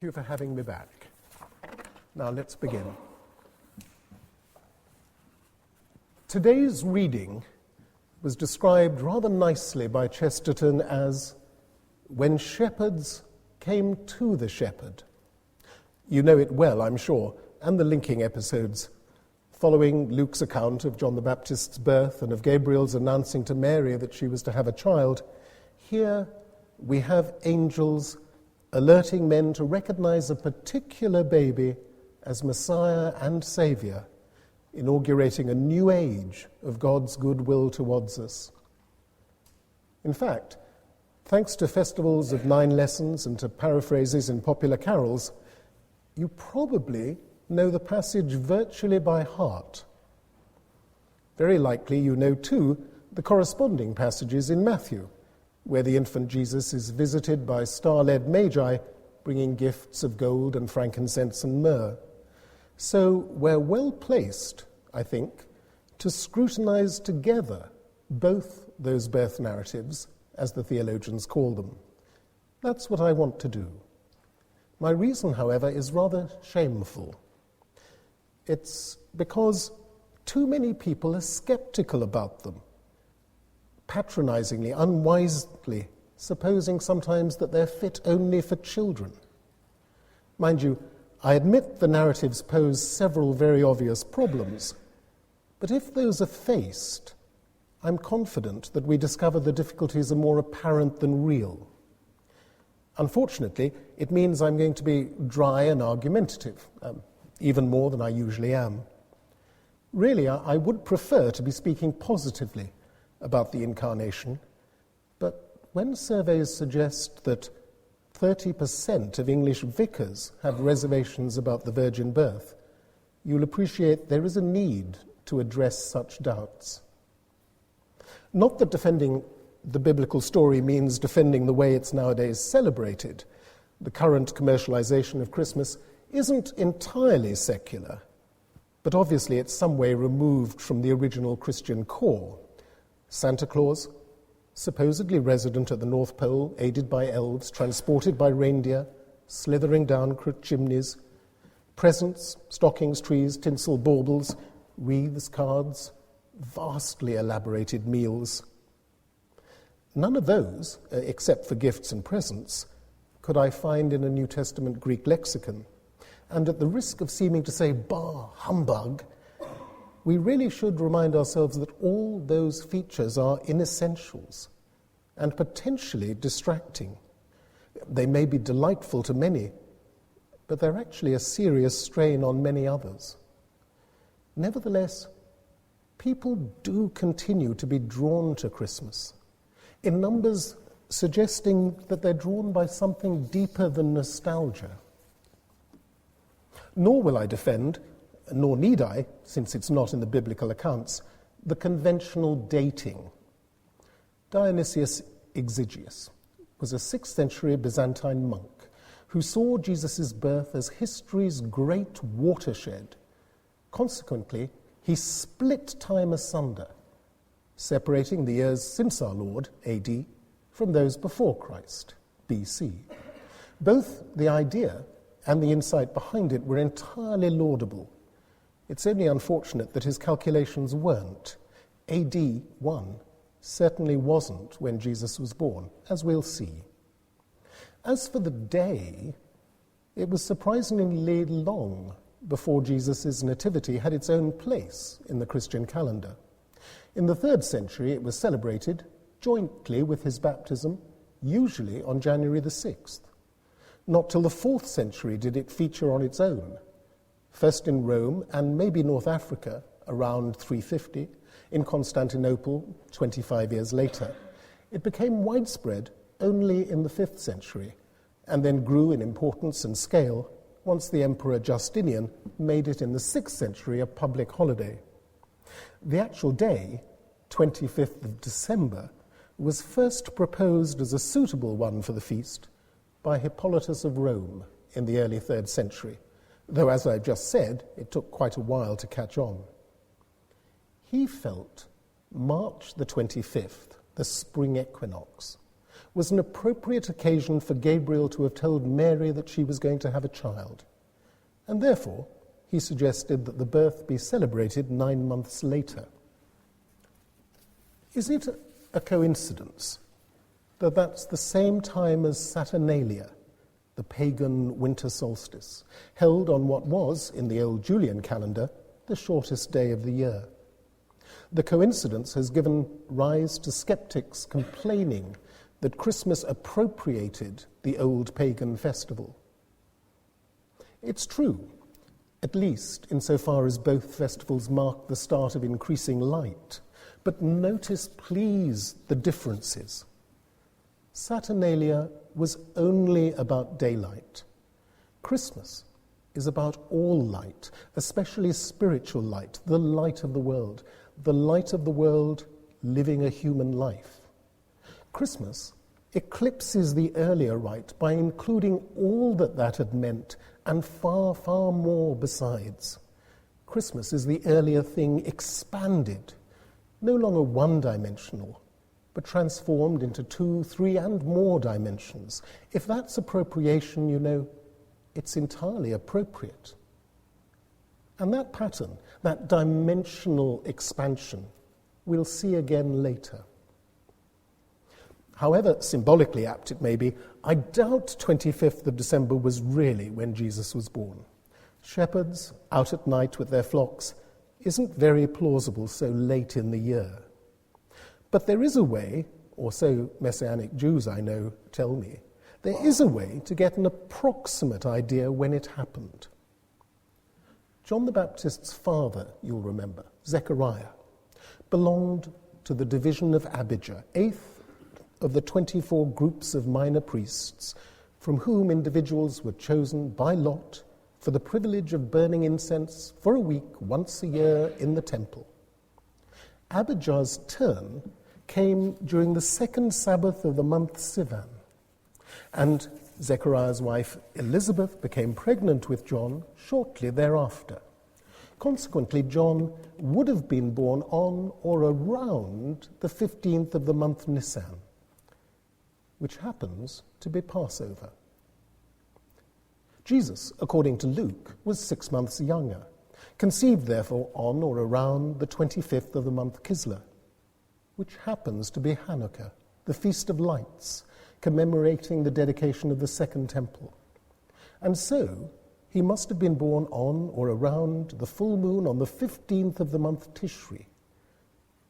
Thank you for having me back. Now let's begin. Today's reading was described rather nicely by Chesterton as "when shepherds came to the shepherd." You know it well, I'm sure, and the linking episodes following Luke's account of John the Baptist's birth and of Gabriel's announcing to Mary that she was to have a child. Here we have angels alerting men to recognize a particular baby as Messiah and Saviour, inaugurating a new age of God's goodwill towards us. In fact, thanks to festivals of 9 lessons and to paraphrases in popular carols, you probably know the passage virtually by heart. Very likely you know, too, the corresponding passages in Matthew, where the infant Jesus is visited by star-led magi, bringing gifts of gold and frankincense and myrrh. So we're well placed, I think, to scrutinize together both those birth narratives, as the theologians call them. That's what I want to do. My reason, however, is rather shameful. It's because too many people are skeptical about them, patronizingly, unwisely, supposing sometimes that they're fit only for children. Mind you, I admit the narratives pose several very obvious problems, but if those are faced, I'm confident that we discover the difficulties are more apparent than real. Unfortunately, it means I'm going to be dry and argumentative, even more than I usually am. Really, I would prefer to be speaking positively about the Incarnation, but when surveys suggest that 30% of English vicars have reservations about the virgin birth, you'll appreciate there is a need to address such doubts. Not that defending the biblical story means defending the way it's nowadays celebrated. The current commercialization of Christmas isn't entirely secular, but obviously it's some way removed from the original Christian core. Santa Claus, supposedly resident at the North Pole, aided by elves, transported by reindeer, slithering down chimneys, presents, stockings, trees, tinsel baubles, wreaths, cards, vastly elaborated meals. None of those, except for gifts and presents, could I find in a New Testament Greek lexicon. And at the risk of seeming to say, bah, humbug, we really should remind ourselves that all those features are inessentials and potentially distracting. They may be delightful to many, but they're actually a serious strain on many others. Nevertheless, people do continue to be drawn to Christmas, in numbers suggesting that they're drawn by something deeper than nostalgia. Nor will I defend, nor need I, since it's not in the biblical accounts, the conventional dating. Dionysius Exiguus was a 6th century Byzantine monk who saw Jesus' birth as history's great watershed. Consequently, he split time asunder, separating the years since our Lord, AD, from those before Christ, BC. Both the idea and the insight behind it were entirely laudable. It's only unfortunate that his calculations weren't. AD 1 certainly wasn't when Jesus was born, as we'll see. As for the day, it was surprisingly long before Jesus' nativity had its own place in the Christian calendar. In the 3rd century, it was celebrated jointly with his baptism, usually on January the 6th. Not till the 4th century did it feature on its own, first in Rome and maybe North Africa around 350, in Constantinople 25 years later. It became widespread only in the 5th century, and then grew in importance and scale once the Emperor Justinian made it in the 6th century a public holiday. The actual day, 25th of December, was first proposed as a suitable one for the feast by Hippolytus of Rome in the early 3rd century, though, as I've just said, it took quite a while to catch on. He felt March the 25th, the spring equinox, was an appropriate occasion for Gabriel to have told Mary that she was going to have a child, and therefore he suggested that the birth be celebrated 9 months later. Is it a coincidence that that's the same time as Saturnalia, the pagan winter solstice, held on what was, in the old Julian calendar, the shortest day of the year? The coincidence has given rise to skeptics complaining that Christmas appropriated the old pagan festival. It's true, at least insofar as both festivals mark the start of increasing light. But notice, please, the differences. Saturnalia was only about daylight. Christmas is about all light, especially spiritual light, the light of the world living a human life. Christmas eclipses the earlier rite by including all that had meant and far, far more besides. Christmas is the earlier thing expanded, no longer one-dimensional, but transformed into 2, 3, and more dimensions. If that's appropriation, you know, it's entirely appropriate. And that pattern, that dimensional expansion, we'll see again later. However symbolically apt it may be, I doubt 25th of December was really when Jesus was born. Shepherds out at night with their flocks isn't very plausible so late in the year. But there is a way, or so Messianic Jews I know tell me, there is a way to get an approximate idea when it happened. John the Baptist's father, you'll remember, Zechariah, belonged to the division of Abijah, 8th of the 24 groups of minor priests, from whom individuals were chosen by lot for the privilege of burning incense for a week once a year in the temple. Abijah's turn came during the second Sabbath of the month Sivan, and Zechariah's wife Elizabeth became pregnant with John shortly thereafter. Consequently, John would have been born on or around the 15th of the month Nisan, which happens to be Passover. Jesus, according to Luke, was 6 months younger, conceived therefore on or around the 25th of the month Kislev, which happens to be Hanukkah, the Feast of Lights, commemorating the dedication of the Second Temple. And so, he must have been born on or around the full moon on the 15th of the month Tishri,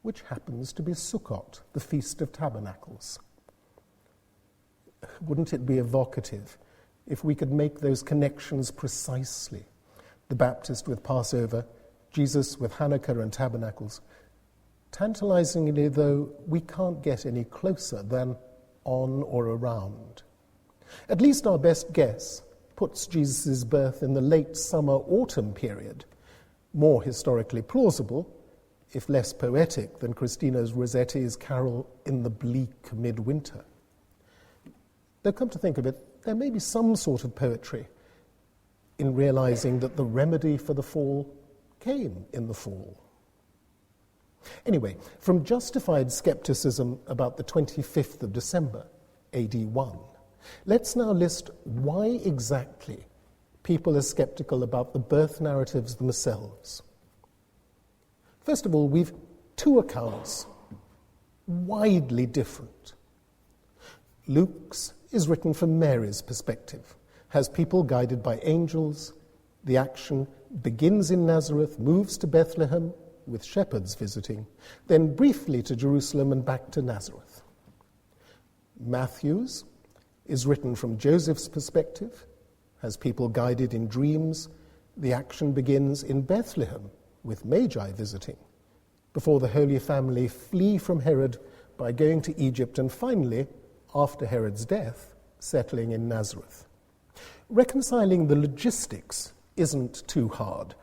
which happens to be Sukkot, the Feast of Tabernacles. Wouldn't it be evocative if we could make those connections precisely? The Baptist with Passover, Jesus with Hanukkah and Tabernacles. Tantalizingly, though, we can't get any closer than on or around. At least our best guess puts Jesus' birth in the late summer-autumn period, more historically plausible, if less poetic than Christina's Rossetti's carol in the bleak midwinter. Though, come to think of it, there may be some sort of poetry in realizing that the remedy for the fall came in the fall. Anyway, from justified skepticism about the 25th of December, AD 1, let's now list why exactly people are skeptical about the birth narratives themselves. First of all, we've two accounts, widely different. Luke's is written from Mary's perspective, has people guided by angels. The action begins in Nazareth, moves to Bethlehem, with shepherds visiting, then briefly to Jerusalem and back to Nazareth. Matthew's is written from Joseph's perspective, has people guided in dreams. The action begins in Bethlehem, with Magi visiting, before the Holy Family flee from Herod by going to Egypt, and finally, after Herod's death, settling in Nazareth. Reconciling the logistics isn't too hard.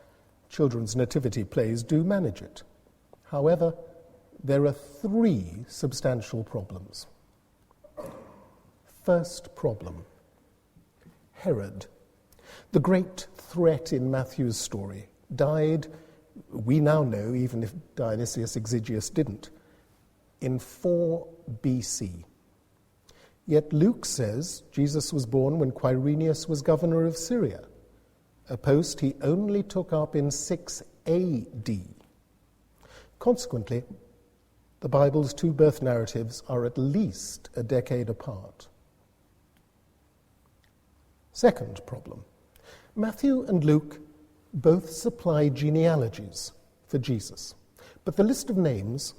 Children's nativity plays do manage it. However, there are three substantial problems. First problem, Herod, the great threat in Matthew's story, died, we now know, even if Dionysius Exiguus didn't, in 4 BC. Yet Luke says Jesus was born when Quirinius was governor of Syria, a post he only took up in 6 AD. Consequently, the Bible's two birth narratives are at least a decade apart. Second problem. Matthew and Luke both supply genealogies for Jesus, but the list of names,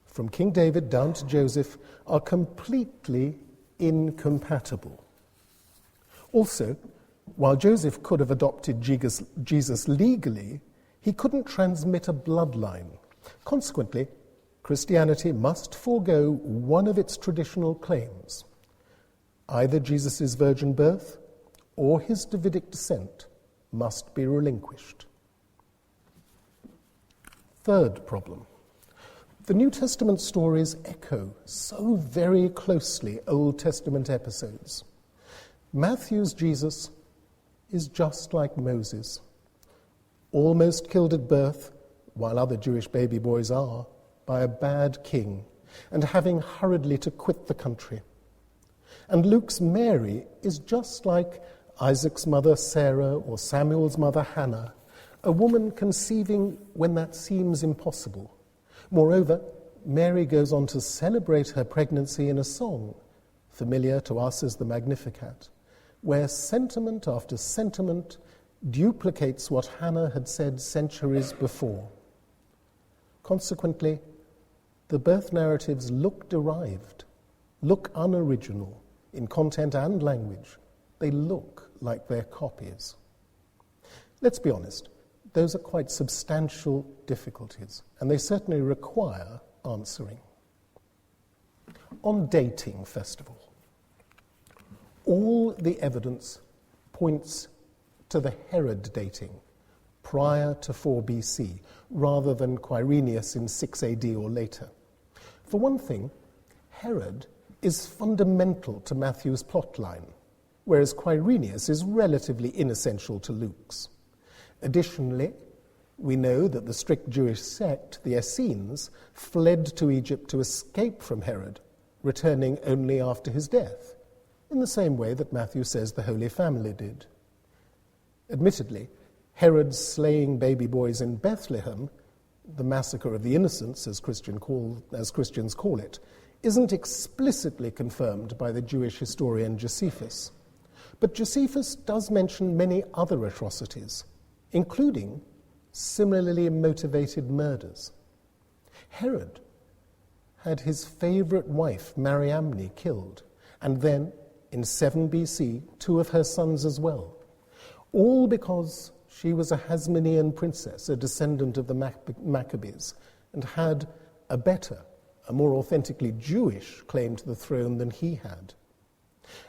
from King David down to Joseph, are completely incompatible. Also, while Joseph could have adopted Jesus legally, he couldn't transmit a bloodline. Consequently, Christianity must forego one of its traditional claims. Either Jesus' virgin birth or his Davidic descent must be relinquished. Third problem. The New Testament stories echo so very closely Old Testament episodes. Matthew's Jesus is just like Moses, almost killed at birth, while other Jewish baby boys are, by a bad king, and having hurriedly to quit the country. And Luke's Mary is just like Isaac's mother Sarah or Samuel's mother Hannah, a woman conceiving when that seems impossible. Moreover, Mary goes on to celebrate her pregnancy in a song, familiar to us as the Magnificat, where sentiment after sentiment duplicates what Hannah had said centuries before. Consequently, the birth narratives look derived, look unoriginal in content and language. They look like they're copies. Let's be honest, those are quite substantial difficulties, and they certainly require answering. On dating, first of all, all the evidence points to the Herod dating prior to 4 BC, rather than Quirinius in 6 AD or later. For one thing, Herod is fundamental to Matthew's plotline, whereas Quirinius is relatively inessential to Luke's. Additionally, we know that the strict Jewish sect, the Essenes, fled to Egypt to escape from Herod, returning only after his death, in the same way that Matthew says the Holy Family did. Admittedly, Herod's slaying baby boys in Bethlehem, the massacre of the innocents, as Christians call it, isn't explicitly confirmed by the Jewish historian Josephus. But Josephus does mention many other atrocities, including similarly motivated murders. Herod had his favorite wife, Mariamne, killed, and then, in 7 BC, 2 of her sons as well, all because she was a Hasmonean princess, a descendant of the Maccabees, and had a better, a more authentically Jewish claim to the throne than he had.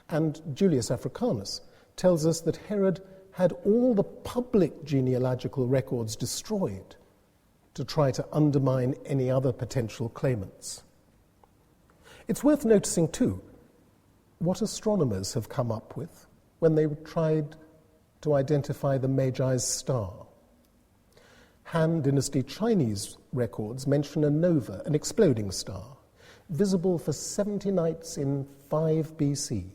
And Julius Africanus tells us that Herod had all the public genealogical records destroyed to try to undermine any other potential claimants. It's worth noticing, too, what astronomers have come up with when they tried to identify the Magi's star. Han Dynasty Chinese records mention a nova, an exploding star, visible for 70 nights in 5 BC.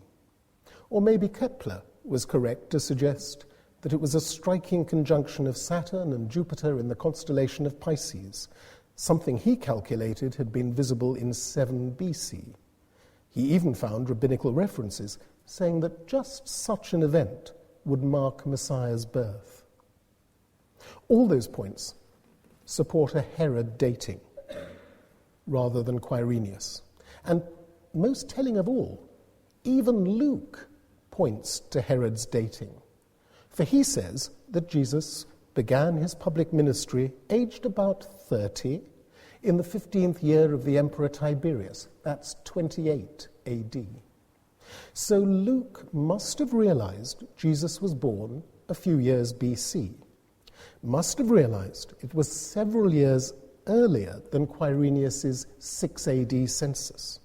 Or maybe Kepler was correct to suggest that it was a striking conjunction of Saturn and Jupiter in the constellation of Pisces, something he calculated had been visible in 7 BC. He even found rabbinical references saying that just such an event would mark Messiah's birth. All those points support a Herod dating rather than Quirinius. And most telling of all, even Luke points to Herod's dating. For he says that Jesus began his public ministry aged about 30 in the 15th year of the Emperor Tiberius. That's 28 AD. So Luke must have realized Jesus was born a few years BC, must have realized it was several years earlier than Quirinius' 6 AD census.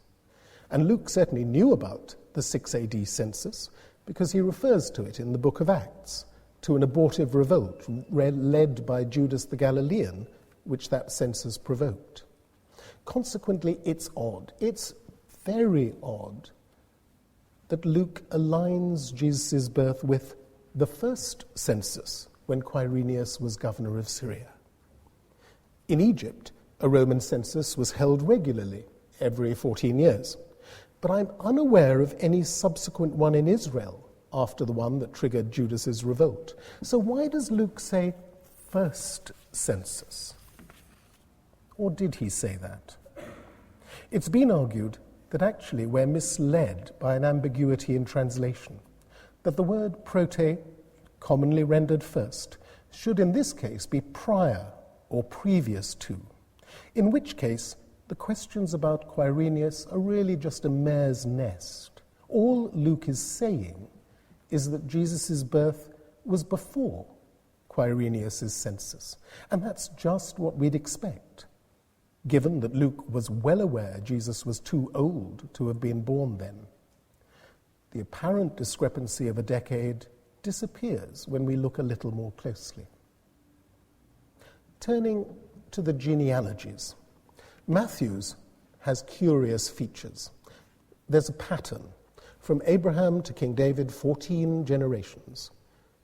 And Luke certainly knew about the 6 AD census because he refers to it in the book of Acts, to an abortive revolt led by Judas the Galilean, which that census provoked. Consequently, it's odd, it's very odd, that Luke aligns Jesus' birth with the first census when Quirinius was governor of Syria. In Egypt, a Roman census was held regularly, every 14 years, but I'm unaware of any subsequent one in Israel after the one that triggered Judas's revolt. So why does Luke say first census? Or did he say that? It's been argued that actually we're misled by an ambiguity in translation, that the word prote, commonly rendered first, should in this case be prior or previous to, in which case the questions about Quirinius are really just a mare's nest. All Luke is saying is that Jesus' birth was before Quirinius' census, and that's just what we'd expect, given that Luke was well aware Jesus was too old to have been born then. The apparent discrepancy of a decade disappears when we look a little more closely. Turning to the genealogies, Matthew's has curious features. There's a pattern. From Abraham to King David, 14 generations.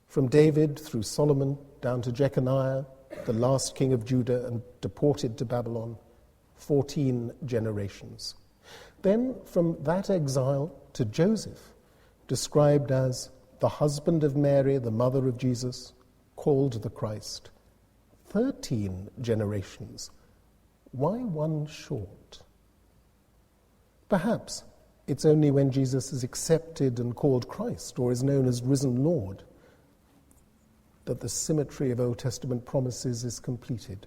From David through Solomon down to Jeconiah, the last king of Judah and deported to Babylon, 14 generations. Then from that exile to Joseph, described as the husband of Mary, the mother of Jesus, called the Christ, 13 generations. Why one short? Perhaps it's only when Jesus is accepted and called Christ, or is known as risen Lord, that the symmetry of Old Testament promises is completed.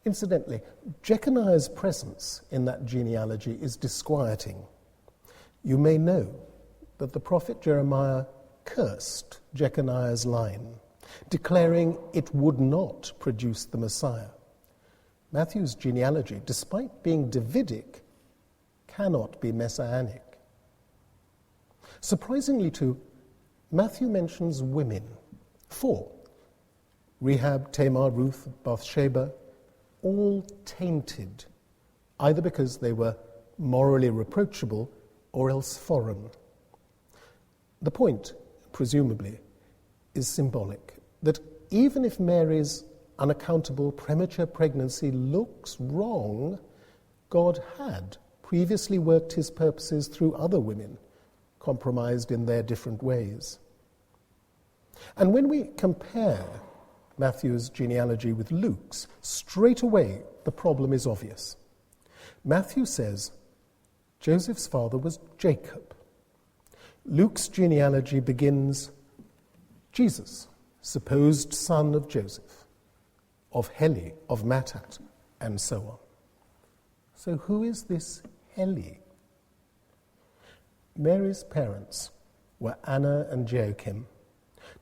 Incidentally, Jeconiah's presence in that genealogy is disquieting. You may know that the prophet Jeremiah cursed Jeconiah's line, declaring it would not produce the Messiah. Matthew's genealogy, despite being Davidic, cannot be messianic. Surprisingly, too, Matthew mentions women, 4. Rahab, Tamar, Ruth, Bathsheba, all tainted, either because they were morally reproachable or else foreign. The point, presumably, is symbolic, that even if Mary's unaccountable premature pregnancy looks wrong, God had previously worked his purposes through other women, compromised in their different ways. And when we compare Matthew's genealogy with Luke's, straight away the problem is obvious. Matthew says Joseph's father was Jacob. Luke's genealogy begins Jesus, supposed son of Joseph, of Heli, of Mattat, and so on. So who is this Heli? Mary's parents were Anna and Joachim.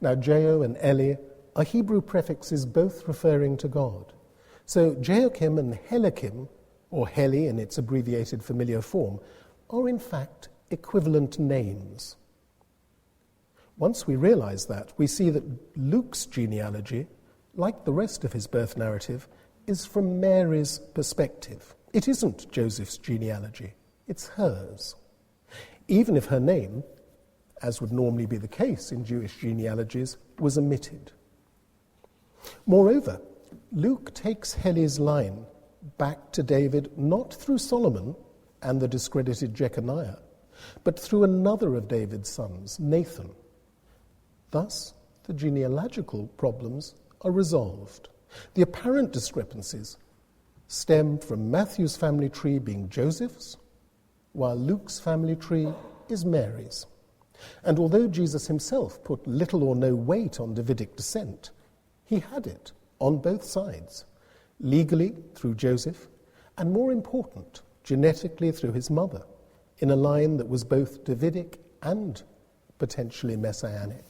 Now, Jeo and Eli are Hebrew prefixes both referring to God. So Joachim and Helikim, or Heli in its abbreviated familiar form, are in fact equivalent names. Once we realize that, we see that Luke's genealogy, like the rest of his birth narrative, is from Mary's perspective. It isn't Joseph's genealogy, it's hers. Even if her name, as would normally be the case in Jewish genealogies, was omitted. Moreover, Luke takes Heli's line back to David not through Solomon and the discredited Jeconiah, but through another of David's sons, Nathan. Thus, the genealogical problems are resolved. The apparent discrepancies stem from Matthew's family tree being Joseph's, while Luke's family tree is Mary's. And although Jesus himself put little or no weight on Davidic descent, he had it on both sides, legally through Joseph, and more important, genetically through his mother, in a line that was both Davidic and potentially messianic.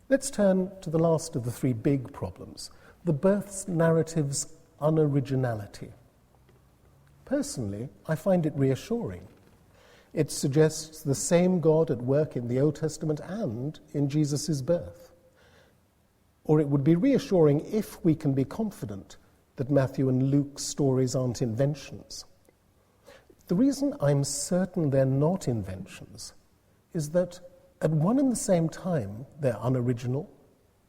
Let's turn to the last of the three big problems, the birth narrative's unoriginality. Personally, I find it reassuring. It suggests the same God at work in the Old Testament and in Jesus' birth. Or it would be reassuring if we can be confident that Matthew and Luke's stories aren't inventions. The reason I'm certain they're not inventions is that at one and the same time they're unoriginal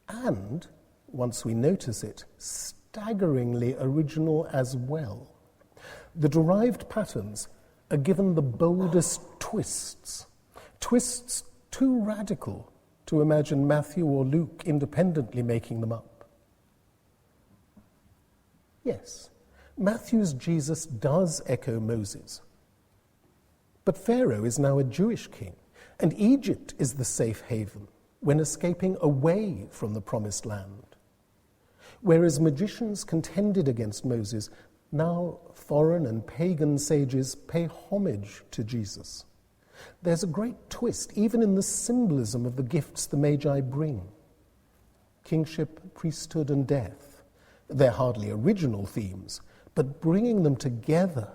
and, once we notice it, staggeringly original as well. The derived patterns are given the boldest twists too radical to imagine Matthew or Luke independently making them up. Yes, Matthew's Jesus does echo Moses, but Pharaoh is now a Jewish king, and Egypt is the safe haven when escaping away from the promised land. Whereas magicians contended against Moses, now foreign and pagan sages pay homage to Jesus. There's a great twist even in the symbolism of the gifts the Magi bring. Kingship, priesthood, and death. They're hardly original themes, but bringing them together,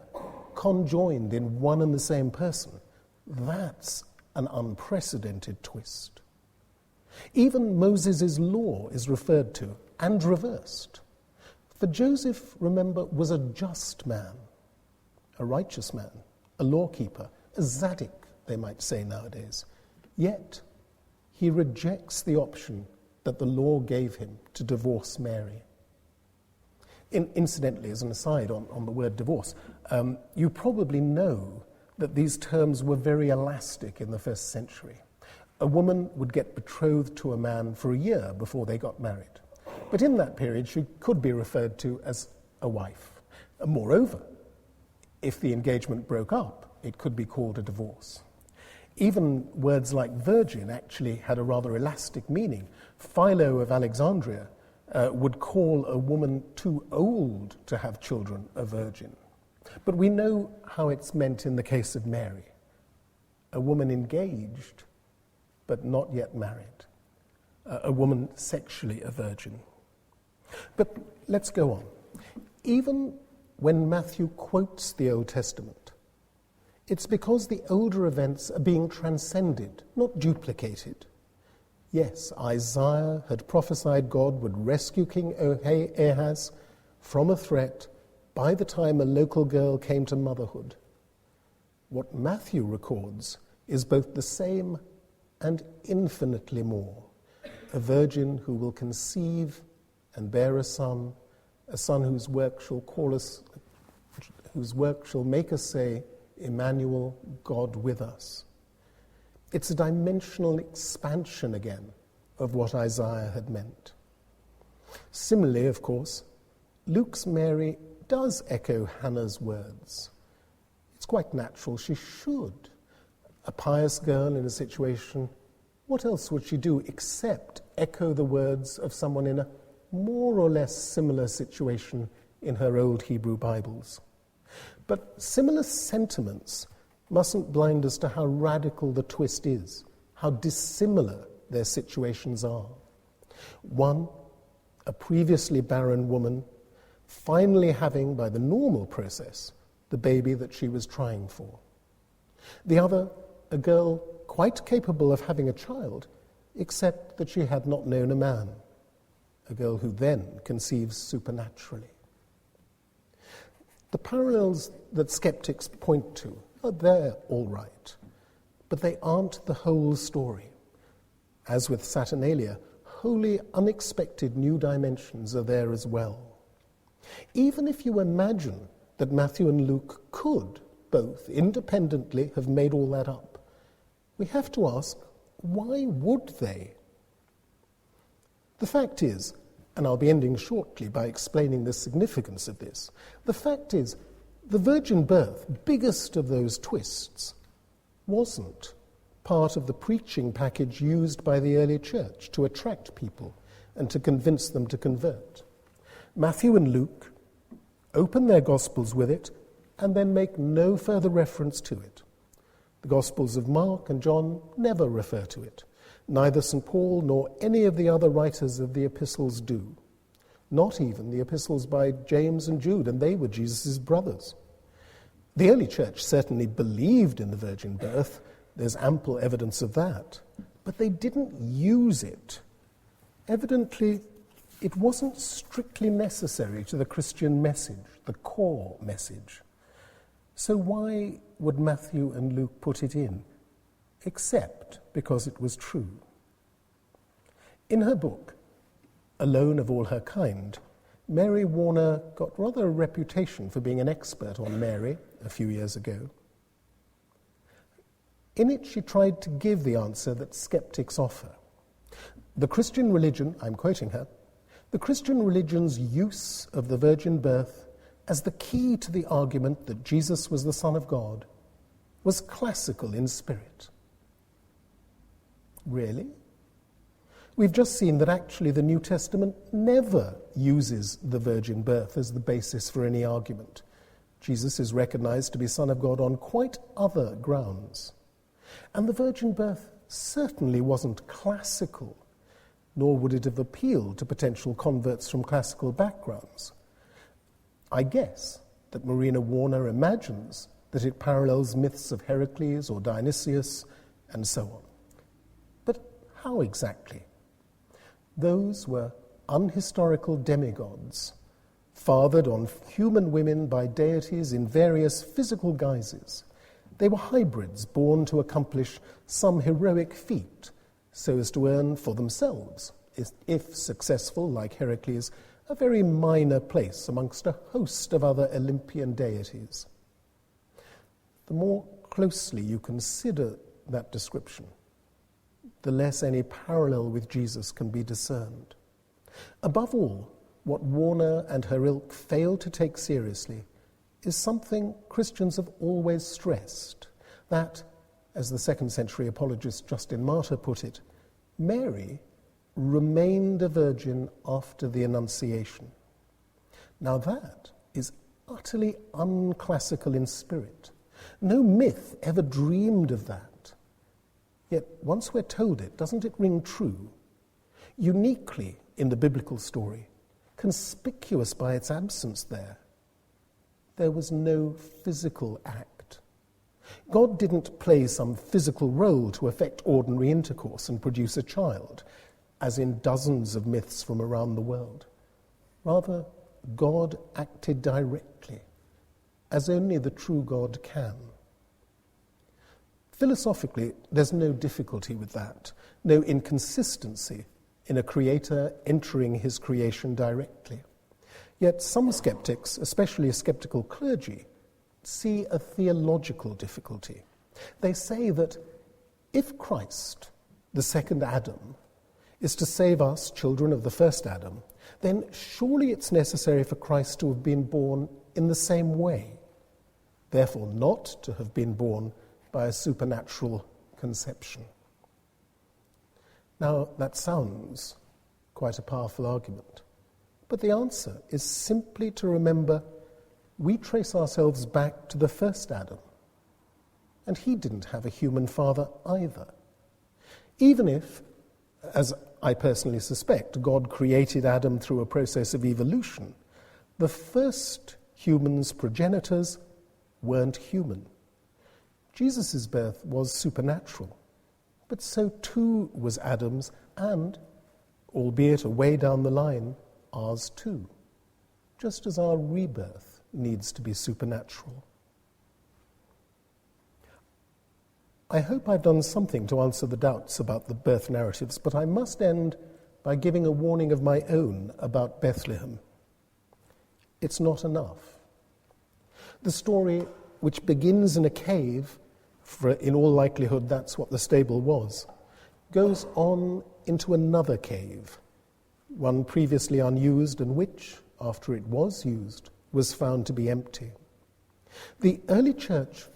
conjoined in one and the same person, that's an unprecedented twist. Even Moses' law is referred to and reversed. For Joseph, remember, was a just man, a righteous man, a lawkeeper, a tzaddik, they might say nowadays. Yet, he rejects the option that the law gave him to divorce Mary. Incidentally, as an aside on the word divorce, you probably know that these terms were very elastic in the first century. A woman would get betrothed to a man for a year before they got married. But in that period, she could be referred to as a wife. Moreover, if the engagement broke up, it could be called a divorce. Even words like virgin actually had a rather elastic meaning. Philo of Alexandria would call a woman too old to have children a virgin. But we know how it's meant in the case of Mary. A woman engaged, but not yet married. A woman sexually a virgin. But let's go on. Even when Matthew quotes the Old Testament, it's because the older events are being transcended, not duplicated. Yes, Isaiah had prophesied God would rescue King Ahaz from a threat by the time a local girl came to motherhood. What Matthew records is both the same and infinitely more. A virgin who will conceive and bear a son whose work shall make us say, Emmanuel, God with us. It's a dimensional expansion again of what Isaiah had meant. Similarly, of course, Luke's Mary does echo Hannah's words. It's quite natural she should. A pious girl in a situation, what else would she do except echo the words of someone in a more or less similar situation in her old Hebrew Bibles? But similar sentiments mustn't blind us to how radical the twist is, how dissimilar their situations are. One, a previously barren woman, finally having, by the normal process, the baby that she was trying for. The other, a girl quite capable of having a child, except that she had not known a man, a girl who then conceives supernaturally. The parallels that skeptics point to are there, all right, but they aren't the whole story. As with Saturnalia, wholly unexpected new dimensions are there as well. Even if you imagine that Matthew and Luke could both independently have made all that up, we have to ask, why would they? The fact is, and I'll be ending shortly by explaining the significance of this, the fact is, the virgin birth, biggest of those twists, wasn't part of the preaching package used by the early church to attract people and to convince them to convert. Matthew and Luke open their Gospels with it and then make no further reference to it. The Gospels of Mark and John never refer to it. Neither St. Paul nor any of the other writers of the epistles do. Not even the epistles by James and Jude, and they were Jesus' brothers. The early church certainly believed in the virgin birth. There's ample evidence of that. But they didn't use it. Evidently, it wasn't strictly necessary to the Christian message, the core message. So why would Matthew and Luke put it in, except because it was true? In her book, Alone of All Her Kind, Mary Warner got rather a reputation for being an expert on Mary a few years ago. In it, she tried to give the answer that skeptics offer. The Christian religion, I'm quoting her, the Christian religion's use of the virgin birth as the key to the argument that Jesus was the Son of God was classical in spirit. Really? We've just seen that actually the New Testament never uses the virgin birth as the basis for any argument. Jesus is recognized to be Son of God on quite other grounds. And the virgin birth certainly wasn't classical, nor would it have appealed to potential converts from classical backgrounds. I guess that Marina Warner imagines that it parallels myths of Heracles or Dionysius and so on. But how exactly? Those were unhistorical demigods, fathered on human women by deities in various physical guises. They were hybrids born to accomplish some heroic feat so as to earn for themselves, if successful, like Heracles, a very minor place amongst a host of other Olympian deities. The more closely you consider that description, the less any parallel with Jesus can be discerned. Above all, what Warner and her ilk fail to take seriously is something Christians have always stressed, that, as the second century apologist Justin Martyr put it, Mary remained a virgin after the Annunciation. Now that is utterly unclassical in spirit. No myth ever dreamed of that. Yet once we're told it, doesn't it ring true? Uniquely in the biblical story, conspicuous by its absence there was no physical act. God didn't play some physical role to affect ordinary intercourse and produce a child, as in dozens of myths from around the world. Rather, God acted directly, as only the true God can. Philosophically, there's no difficulty with that, no inconsistency in a creator entering his creation directly. Yet some skeptics, especially skeptical clergy, see a theological difficulty. They say that if Christ, the second Adam, is to save us, children of the first Adam, then surely it's necessary for Christ to have been born in the same way, therefore not to have been born by a supernatural conception. Now, that sounds quite a powerful argument, but the answer is simply to remember we trace ourselves back to the first Adam, and he didn't have a human father either. Even if, as I personally suspect, God created Adam through a process of evolution, the first human's progenitors weren't human. Jesus' birth was supernatural, but so too was Adam's and, albeit a way down the line, ours too, just as our rebirth needs to be supernatural. I hope I've done something to answer the doubts about the birth narratives, but I must end by giving a warning of my own about Bethlehem. It's not enough. The story, which begins in a cave, for in all likelihood that's what the stable was, goes on into another cave, one previously unused and which, after it was used, was found to be empty. The early church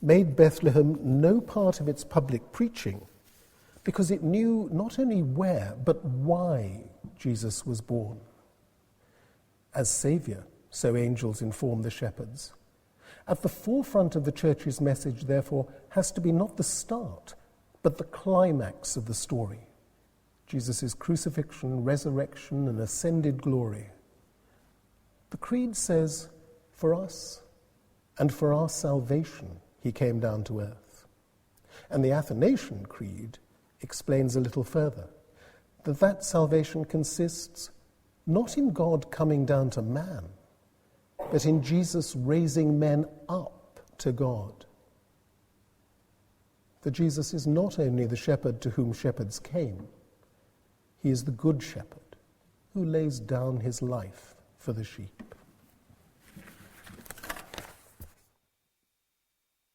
made Bethlehem no part of its public preaching because it knew not only where, but why Jesus was born. As Saviour, so angels inform the shepherds. At the forefront of the church's message, therefore, has to be not the start, but the climax of the story. Jesus' crucifixion, resurrection, and ascended glory. The Creed says, for us and for our salvation, he came down to earth. And the Athanasian Creed explains a little further, that salvation consists not in God coming down to man, but in Jesus raising men up to God. For Jesus is not only the shepherd to whom shepherds came, he is the good shepherd who lays down his life for the sheep.